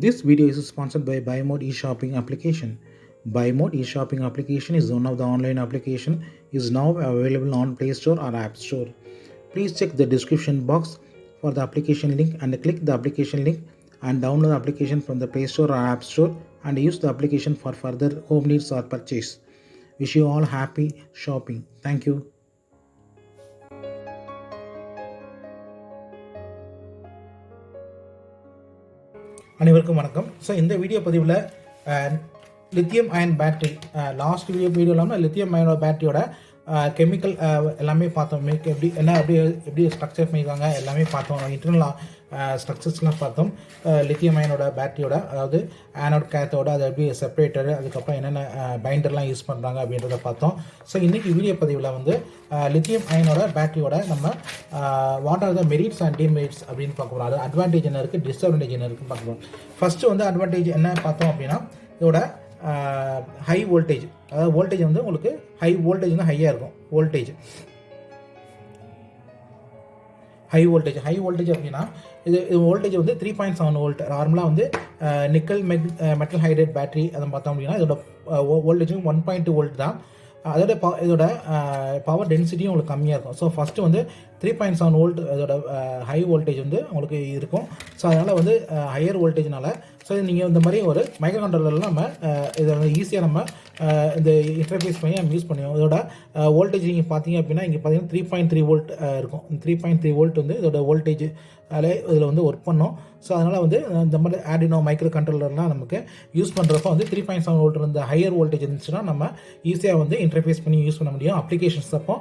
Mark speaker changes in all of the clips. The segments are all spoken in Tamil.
Speaker 1: This video is sponsored by BuyMote e-shopping application. BuyMote e-shopping application is one of the online application is now available on Play Store or App Store. Please check the description box for the application link and click the application link and download the application from the Play Store or App Store and use the application for further home needs or purchase. Wish you all happy shopping. Thank you. அனைவருக்கும் வணக்கம். ஸோ இந்த வீடியோ பதிவில் lithium ion battery last video இல்லாமல் லித்தியம் அயனோட பேட்டரியோட கெமிக்கல் எல்லாமே பார்த்தோம். எப்படி ஸ்ட்ரக்சர் பண்ணியிருக்காங்க எல்லாமே பார்த்தோம். இன்டர்னல் ஸ்ட்ரக்சர்ஸ்லாம் பார்த்தோம். லித்தியம் அயனோட பேட்டரியோட, அதாவது ஆனோட் கேத்தோட அது எப்படி செப்பரேட்டர், அதுக்கப்புறம் என்னென்ன பைண்டர்லாம் யூஸ் பண்ணுறாங்க அப்படின்றத பார்த்தோம். ஸோ இன்றைக்கி வீடியோ பதிவில் வந்து லித்தியம் அயனோட பேட்டரியோட நம்ம what are the merits and demerits அப்படின்னு பார்க்க போகிறோம். அது அட்வான்டேஜ் என்ன இருக்குது, டிஸ்அட்வான்டேஜ் என்ன இருக்குன்னு பார்க்க போகிறோம். ஃபஸ்ட்டு வந்து அட்வான்டேஜ் என்ன பார்த்தோம் அப்படின்னா, இதோட ஹை வோல்டேஜ், அதாவது வோல்டேஜ் வந்து உங்களுக்கு ஹை வோல்டேஜ் வந்து ஹையாக இருக்கும். ஹை வோல்டேஜ் அப்படின்னா இது வோல்டேஜ் வந்து 3.7 வோல்ட். நார்மலாக வந்து நிக்கல் மெட்டல் ஹைட்ரேட் பேட்டரி அதை பார்த்தோம் அப்படின்னா இதோட வோல்டேஜ் 1.2 வோல்ட் தான். இதோட பவர் டென்சிட்டியும் உங்களுக்கு கம்மியாக இருக்கும். ஸோ ஃபஸ்ட்டு வந்து 3.7 வோல்ட் இதோட ஹை வோல்டேஜ் வந்து உங்களுக்கு இருக்கும். ஸோ அதனால் வந்து ஹையர் வோல்டேஜ்னால ஸோ நீங்கள் இந்த மாதிரி ஒரு மைக்ரோ கண்ட்ரோலர்லாம் நம்ம இதை வந்து ஈஸியாக நம்ம இந்த இன்டர்ஃபேஸ் பண்ணி நம்ம யூஸ் பண்ணுவோம். இதோட வோல்டேஜ் நீங்கள் பார்த்தீங்க அப்படின்னா இங்கே பார்த்தீங்கன்னா 3.3 வோல்ட் இருக்கும். 3.3 வோல்ட் வந்து இதோட வோல்டேஜ் இதில் வந்து ஒர்க் பண்ணோம். ஸோ அதனால் வந்து இந்த மாதிரி ஆர்டினோ மைக்ரோ கண்ட்ரோலர்லாம் நமக்கு யூஸ் பண்ணுறப்போ வந்து 3.7 வோல்ட் இருந்த ஹையர் வோல்டேஜ் இருந்துச்சுன்னா நம்ம ஈஸியாக வந்து இன்டர்ஃபேஸ் பண்ணி யூஸ் பண்ண முடியும். அப்ளிகேஷன்ஸ் அப்போ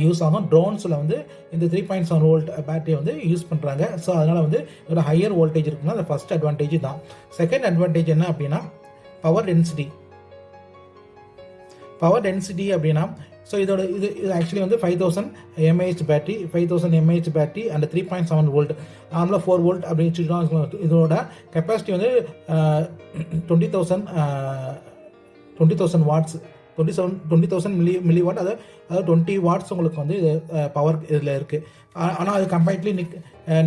Speaker 1: யூஸ் ஆகும். ட்ரோன்ஸில் வந்து இந்த 3.7 வோல்ட் பேட்டரியை வந்து யூஸ் பண்ணுறாங்க. ஸோ அதனால் வந்து இதோட ஹையர் வோல்டேஜ் இருக்குன்னா அது ஃபஸ்ட் அட்வான்டேஜ் தான். செகண்ட் அட்வான்டேஜ் என்ன அப்படின்னா பவர் டென்சிட்டி அப்படின்னா, ஸோ இது ஆக்சுவலி வந்து 5000 mAh பேட்டரி அண்ட் 3.7 வோல்ட், நார்மலாக 4 வோல்ட் அப்படின்னு வச்சுக்கிட்டோம். இதோட கெப்பாசிட்டி வந்து 20,000 வாட்ஸ், 20,000 மில்லி வாட், அதாவது 20 வாட்ஸ் உங்களுக்கு வந்து இது பவர் இதில் இருக்குது. ஆனால் அது கம்பேரிட்லி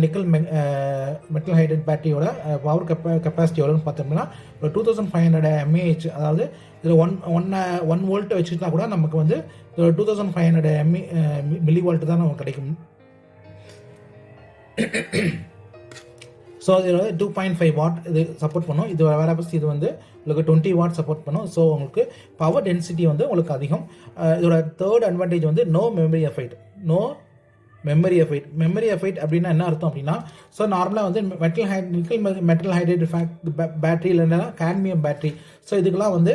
Speaker 1: நிக்கல் மெட்டல் ஹைட்ரேட் பேட்டரியோட பவர் கெப்பாசிட்டி எவ்வளோன்னு பார்த்தோம்னா 2500 mAh, அதாவது இதில் ஒன் வோல்ட் வச்சுக்கிட்டா கூட நமக்கு வந்து 2500 மில்லி வால்ட் தான் நமக்கு கிடைக்கும். ஸோ இது வந்து 2.5 வாட் இது சப்போர்ட் பண்ணும். இது வேறு பஸ் இது வந்து உங்களுக்கு 20 வாட் சப்போர்ட் பண்ணும். ஸோ உங்களுக்கு பவர் டென்சிட்டி வந்து உங்களுக்கு அதிகம். இதோட தேர்ட் அட்வான்டேஜ் வந்து நோ மெமரி எஃபெக்ட் அப்படின்னா என்ன அர்த்தம் அப்படின்னா, ஸோ நார்மலாக வந்து மெட்டல் ஹைட்ரேட் பேட்டரி இல்லைன்னா கேட்மியம் பேட்டரி, ஸோ இதுக்கெல்லாம் வந்து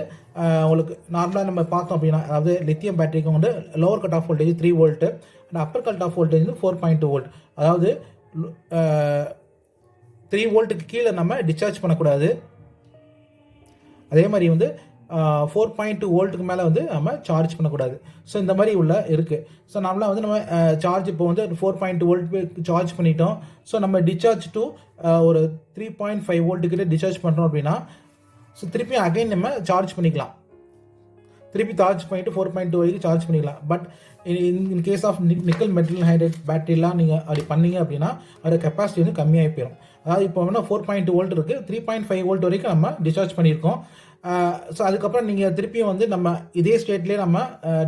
Speaker 1: உங்களுக்கு நார்மலாக நம்ம பார்த்தோம் அப்படின்னா, அதாவது லித்தியம் பேட்டரிக்கு வந்து lower cut off voltage 3 volt and upper cut off voltage வந்து 4.2 வோல்ட். அதாவது 3 வோல்ட்டுக்கு கீழே நம்ம டிஸ்சார்ஜ் பண்ணக்கூடாது. அதே மாதிரி வந்து 4.2 வோல்ட்டுக்கு மேலே வந்து நம்ம சார்ஜ் பண்ணக்கூடாது. ஸோ இந்த மாதிரி இருக்குது. ஸோ நம்மளாம் வந்து நம்ம சார்ஜ் இப்போ வந்து 4.2 வோல்ட் சார்ஜ் பண்ணிட்டோம். ஸோ நம்ம டிஸ்சார்ஜ் டு ஒரு 3.5 வோல்ட்டுக்கிட்ட டிஸ்சார்ஜ் பண்ணுறோம் அப்படின்னா, ஸோ திருப்பி அகைன் நம்ம சார்ஜ் பண்ணிக்கலாம். திருப்பி சார்ஜ் பண்ணிவிட்டு 4.2 வரைக்கும் சார்ஜ் பண்ணிக்கலாம். But in case of nickel metal hydrate பேட்டரிலாம் நீங்கள் அப்படி பண்ணீங்க அப்படின்னா அதோட கெப்பாசிட்டி வந்து கம்மியாகி போயிடும். அதாவது இப்போ வேணால் 4.2 வோல்ட் இருக்குது, 3.5 வோல்ட் வரைக்கும் நம்ம டிஸ்சார்ஜ் பண்ணியிருக்கோம். ஸோ அதுக்கப்புறம் நீங்கள் திருப்பியும் வந்து நம்ம இதே ஸ்டேட்லேயே நம்ம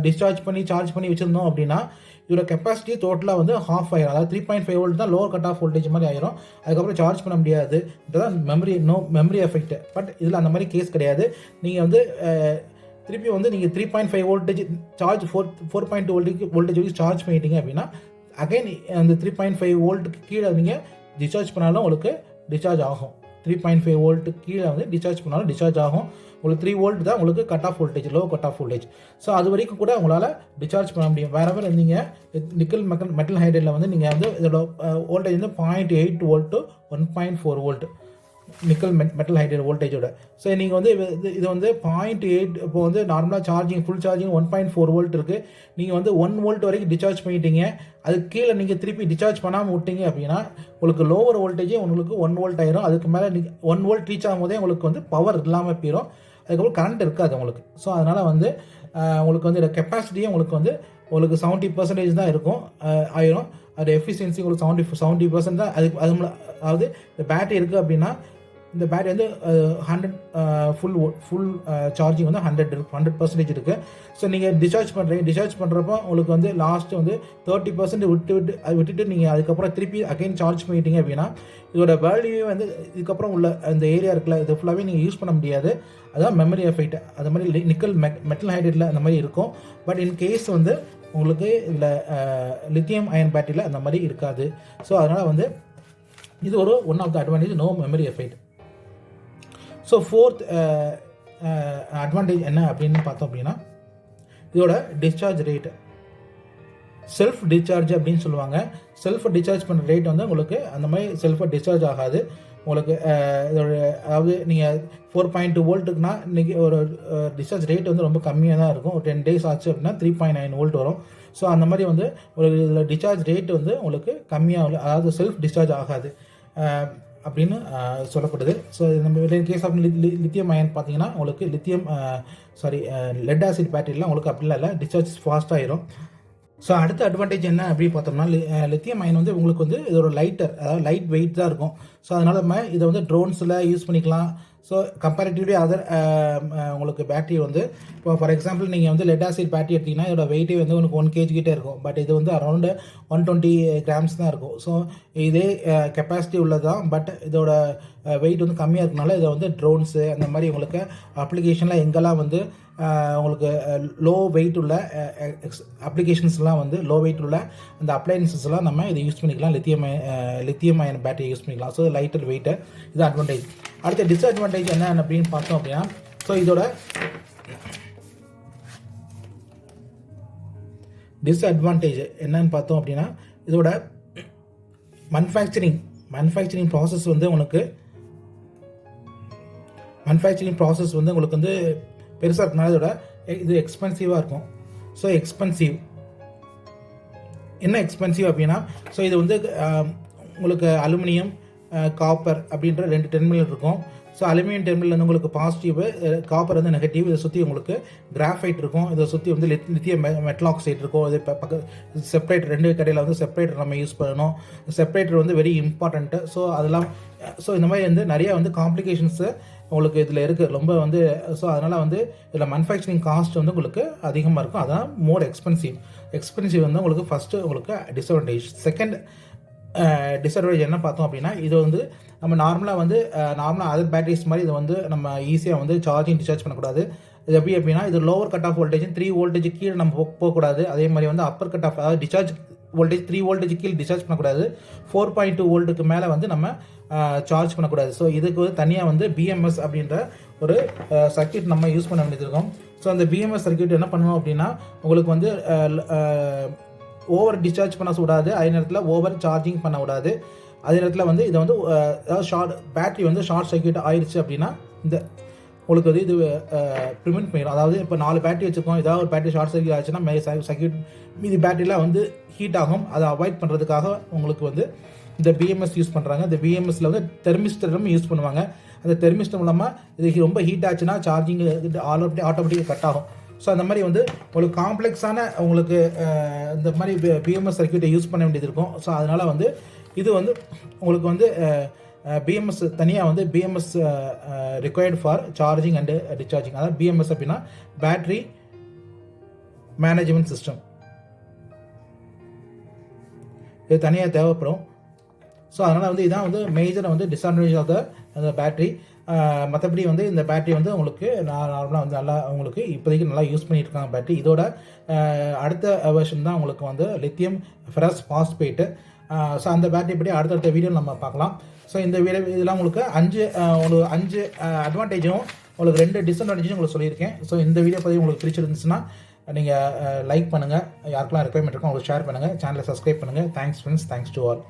Speaker 1: டிஸ்சார்ஜ் பண்ணி சார்ஜ் பண்ணி வச்சுருந்தோம் அப்படின்னா இதோட கெப்பாசிட்டி டோட்டலாக வந்து ஹாஃப் ஆயிரும். அதாவது 3.5 வோல்ட் தான் லோவர் கட் ஆஃப் வோல்டேஜ் மாதிரி ஆயிரும். அதுக்கப்புறம் சார்ஜ் பண்ண முடியாது. இதுதான் மெமரி எஃபெக்ட். பட் இதில் அந்த மாதிரி கேஸ் கிடையாது. நீங்கள் வந்து திருப்பி வந்து நீங்கள் 3.5 வோல்டேஜ் சார்ஜ் 4.2 வோல்டேஜ் வரைக்கும் சார்ஜ் பண்ணிட்டீங்க அப்படின்னா அகைன் அந்த 3.5 வோல்ட்டுக்கு கீழே நீங்கள் டிஸ்சார்ஜ் பண்ணாலும் உங்களுக்கு டிஸ்சார்ஜ் ஆகும். 3.5 வோல்ட்டுக்கு கீழே வந்து டிஸ்சார்ஜ் பண்ணாலும் டிஸ்சார்ஜ் ஆகும். உங்களுக்கு 3 வோல்ட் தான் உங்களுக்கு cut off voltage, low cut off voltage. So அது வரைக்கும் கூட உங்களால் டிஸ்சார்ஜ் பண்ண முடியும். வேறு இருந்தீங்க நிக்கல் மெட்டல் ஹைட்ரேட்டில் வந்து நீங்கள் வந்து இதோட வோல்டேஜ் வந்து 0.8 volt to 1.4 volt nickel metal hydrate வோல்டேஜோட. ஸோ நீங்கள் வந்து இது வந்து 0.8, இப்போ வந்து நார்மலாக சார்ஜிங் ஃபுல் சார்ஜிங் 1.4 வோல்ட் இருக்குது. நீங்கள் வந்து 1 வோல்ட் வரைக்கும் டிஸ்சார்ஜ் பண்ணிட்டீங்க. அதுக்கு கீழே நீங்கள் திருப்பி டிஸ்சார்ஜ் பண்ணாமல் விட்டீங்க அப்படின்னா உங்களுக்கு லோவர் வோல்டேஜே உங்களுக்கு 1 வோல்ட் ஆயிரும். அதுக்கு மேலே நீங்கள் 1 வோல்ட் ரீச் ஆகும்போதே உங்களுக்கு வந்து பவர் இல்லாமல் போயிடும். அதுக்கப்புறம் கரண்ட் இருக்காது உங்களுக்கு. ஸோ அதனால் வந்து உங்களுக்கு வந்து இந்த கெப்பாசிட்டியே உங்களுக்கு வந்து உங்களுக்கு 70% தான் இருக்கும் ஆயிரும். அது எஃபிஷியன்சி உங்களுக்கு 70% தான். அது அதாவது இந்த பேட்டரி இருக்குது அப்படின்னா இந்த பேட்டரி வந்து 100 ஃபுல் சார்ஜிங் வந்து 100% இருக்குது. ஸோ நீங்கள் டிஸ்சார்ஜ் பண்ணுறப்போ உங்களுக்கு வந்து லாஸ்ட்டு வந்து 30% விட்டுட்டு நீங்கள் அதுக்கப்புறம் திருப்பி அகைன் சார்ஜ் பண்ணிட்டீங்க அப்படின்னா இதோட வேல்யூ வந்து இதுக்கப்புறம் உள்ள அந்த ஏரியா இருக்குல்ல, இது ஃபுல்லாகவே நீங்கள் யூஸ் பண்ண முடியாது. அதான் மெமரி எஃபெக்ட். அது மாதிரி நிக்கல் மெட்டல் ஹைட்ரேட்டில் அந்த மாதிரி இருக்கும். பட் இன் கேஸ் வந்து உங்களுக்கு இதில் லித்தியம் அயன் பேட்டரியில் அந்த மாதிரி இருக்காது. ஸோ அதனால் வந்து இது ஒரு one of the advantage, no memory effect. So fourth advantage என்ன அப்படின்னு பார்த்தோம் அப்படின்னா இதோட டிஸ்சார்ஜ் ரேட். செல்ஃப் டிஸ்சார்ஜ் அப்படின்னு சொல்லுவாங்க. செல்ஃப் டிஸ்சார்ஜ் பண்ணுற ரேட் வந்து உங்களுக்கு அந்த மாதிரி செல்ஃபாக டிஸ்சார்ஜ் ஆகாது. உங்களுக்கு இதோட அதாவது நீங்கள் 4.2 வோல்ட்டுக்குனா இன்றைக்கி ஒரு டிஸ்சார்ஜ் ரேட் வந்து ரொம்ப கம்மியாக தான் இருக்கும். ஒரு 10 days ஆச்சு அப்படின்னா 3.9 வோல்ட் வரும். ஸோ அந்த மாதிரி வந்து ஒரு இதில் டிஸ்சார்ஜ் ரேட் வந்து உங்களுக்கு கம்மியாக, அதாவது செல்ஃப் டிஸ்சார்ஜ் ஆகாது அப்படின்னு சொல்லப்படுது. ஸோ நம்ம கேஸ் ஆஃப் லித்தியம் அயன் பார்த்தீங்கன்னா உங்களுக்கு லெட் ஆசிட் பேட்டரிலாம் உங்களுக்கு அப்படிலாம் இல்லை, டிஸ்சார்ஜ் ஃபாஸ்ட்டாகிடும். ஸோ அடுத்த அட்வான்டேஜ் என்ன அப்படின்னு பார்த்தோம்னா லித்தியம் அயன் வந்து உங்களுக்கு வந்து இதோட லைட்டர், அதாவது லைட் வெயிட் தான் இருக்கும். ஸோ அதனால் நம்ம இதை வந்து ட்ரோன்ஸில் யூஸ் பண்ணிக்கலாம். ஸோ கம்பேரிட்டிவ்லி அதர் உங்களுக்கு பேட்டரி வந்து இப்போ ஃபார் எக்ஸாம்பிள் நீங்கள் வந்து லெட் ஆசிட் பேட்டரி எடுத்திங்கன்னா இதோட வெயிட்டே வந்து உங்களுக்கு 1 kg கிட்டே இருக்கும். பட் இது வந்து அரௌண்டு 120 grams தான் இருக்கும். ஸோ இதே கெப்பாசிட்டி உள்ளது தான். பட் இதோட வெயிட் வந்து கம்மியாக இருக்கனால இதை வந்து ட்ரோன்ஸு அந்த மாதிரி உங்களுக்கு அப்ளிகேஷனில் எங்கெல்லாம் வந்து உங்களுக்கு லோ வெயிட் உள்ள அப்ளிகேஷன்ஸ்லாம் வந்து லோ வெயிட் உள்ள அந்த அப்ளையன்சஸ்லாம் நம்ம இதை யூஸ் பண்ணிக்கலாம். லித்தியம் அயன் பேட்டரி யூஸ் பண்ணிக்கலாம். ஸோ லைட்டர் வெயிட்டு, இது அட்வான்டேஜ். அடுத்த டிஸ்அட்வான்டேஜ் என்ன அப்படின்னு பார்த்தோம் அப்படின்னா ஸோ இதோட டிஸ்அட்வான்டேஜ் என்னன்னு பார்த்தோம் அப்படின்னா இதோட மேனுஃபேக்சரிங் ப்ராசஸ் வந்து உங்களுக்கு வந்து பெருசாக இருக்கனால இதோட இது எக்ஸ்பென்சிவாக இருக்கும். ஸோ என்ன எக்ஸ்பென்சிவ் அப்படின்னா ஸோ இது வந்து உங்களுக்கு அலுமினியம், காப்பர் அப்படின்ற 2 டெர்மினல் இருக்கும். ஸோ அலுமினியம் டெர்மினல் வந்து உங்களுக்கு பாசிட்டிவ், காப்பர் வந்து நெகட்டிவ். இதை சுற்றி உங்களுக்கு கிராஃபைட் இருக்கும். இதை சுற்றி வந்து லித்தியம் மெட்டல் ஆக்சைடு இருக்கும். இது செப்பரேட்டர், 2 கடையில் வந்து செப்பரேட்டர் நம்ம யூஸ் பண்ணணும். செப்பரேட்டர் வந்து வெரி இம்பார்ட்டண்ட்டு. ஸோ இந்த மாதிரி வந்து நிறைய வந்து காம்ப்ளிகேஷன்ஸு உங்களுக்கு இதில் இருக்குது ரொம்ப வந்து. ஸோ அதனால் வந்து இதில் மேனுஃபேக்சரிங் காஸ்ட் வந்து உங்களுக்கு அதிகமாக இருக்கும். அதான் மோர் எக்ஸ்பென்சிவ் வந்து உங்களுக்கு ஃபஸ்ட்டு உங்களுக்கு டிஸ்அட்வான்டேஜ். செகண்ட் டிஸ்அட்வான்டேஜ் என்ன பார்த்தோம் அப்படின்னா இது வந்து நம்ம நார்மலாக அதர் பேட்டரிஸ் மாதிரி இதை வந்து நம்ம ஈஸியாக வந்து டிஸ்சார்ஜ் பண்ணக்கூடாது. இது எப்படி அப்படின்னா இது lower cut off voltage 3 voltage கீழே நம்ம போகக்கூடாது. அதே மாதிரி வந்து அப்பர் கட் ஆஃப், அதாவது டிஸ்சார்ஜ் வோல்டேஜ் 3 வோல்டேஜ் கீழே டிஸ்சார்ஜ் பண்ணக்கூடாது. 4.2 வோல்ட்டுக்கு மேலே வந்து நம்ம சார்ஜ் பண்ணக்கூடாது. ஸோ இதுக்கு வந்து தனியாக வந்து BMS அப்படின்ற ஒரு சர்க்யூட் நம்ம யூஸ் பண்ண வேண்டியது இருக்கும். ஸோ அந்த BMS சர்க்யூட் என்ன பண்ணணும் அப்படின்னா உங்களுக்கு வந்து ஓவர் டிஸ்சார்ஜ் பண்ண கூடாது, அதே நேரத்தில் ஓவர் சார்ஜிங் பண்ண கூடாது. அதே நேரத்தில் வந்து இதை வந்து பேட்டரி வந்து ஷார்ட் சர்க்யூட் ஆயிடுச்சு அப்படின்னா இந்த உங்களுக்கு வந்து இது ப்ரிவென்ட் பண்ணிடும். அதாவது இப்போ 4 பேட்டரி வச்சுருக்கோம், ஏதாவது ஒரு பேட்டரி ஷார்ட் சர்க்யூட் ஆச்சுன்னா மீதி பேட்டரிலாம் வந்து ஹீட் ஆகும். அதை அவாய்ட் பண்ணுறதுக்காக உங்களுக்கு வந்து இந்த BMS யூஸ் பண்ணுறாங்க. இந்த BMSல வந்து தெர்மிஸ்டரும் யூஸ் பண்ணுவாங்க. அந்த தெர்மிஸ்டர் மூலமாக இது ரொம்ப ஹீட் ஆச்சுன்னா சார்ஜிங் ஆட்டோமேட்டிக்காக கட் ஆகும். ஸோ அந்த மாதிரி வந்து உங்களுக்கு காம்ப்ளெக்ஸான உங்களுக்கு இந்த மாதிரி BMS சர்க்யூட்டை யூஸ் பண்ண வேண்டியது இருக்கும். ஸோ அதனால் வந்து இது வந்து உங்களுக்கு வந்து BMS தனியாக வந்து BMS required for charging and discharging. அதாவது BMS அப்படின்னா பேட்ரி மேனேஜ்மெண்ட் சிஸ்டம், இது தனியாக தேவைப்படும். ஸோ அதனால் வந்து இதான் வந்து மேஜராக வந்து டிஸ்அட்வான்டேஜ் ஆஃப் அந்த பேட்ரி. மற்றபடி வந்து இந்த பேட்டரி வந்து உங்களுக்கு நார்மலாக வந்து நல்லா உங்களுக்கு இப்போதைக்கு நல்லா யூஸ் பண்ணியிருக்காங்க பேட்டரி. இதோட அடுத்த வெர்ஷன் தான் உங்களுக்கு வந்து லித்தியம் ஃபெரஸ் பாஸ்பேட்டு. ஸோ அந்த பேட்டரி பற்றி அடுத்தடுத்த வீடியோ நம்ம பார்க்கலாம். ஸோ இந்த வீடியோ இதெல்லாம் உங்களுக்கு 5 அட்வான்டேஜும் உங்களுக்கு 2 டிஸ்அட்வான்டேஜும் உங்களுக்கு சொல்லியிருக்கேன். ஸோ இந்த வீடியோ பற்றி உங்களுக்கு பிடிச்சிருந்துச்சுன்னா நீங்கள் லைக் பண்ணுங்கள், யாருக்கெல்லாம் ரெக்வயர்மெண்ட் இருக்கோ உங்களுக்கு ஷேர் பண்ணுங்கள், சேனலை சப்ஸ்கிரைப் பண்ணுங்கள். Thanks friends, thanks to all.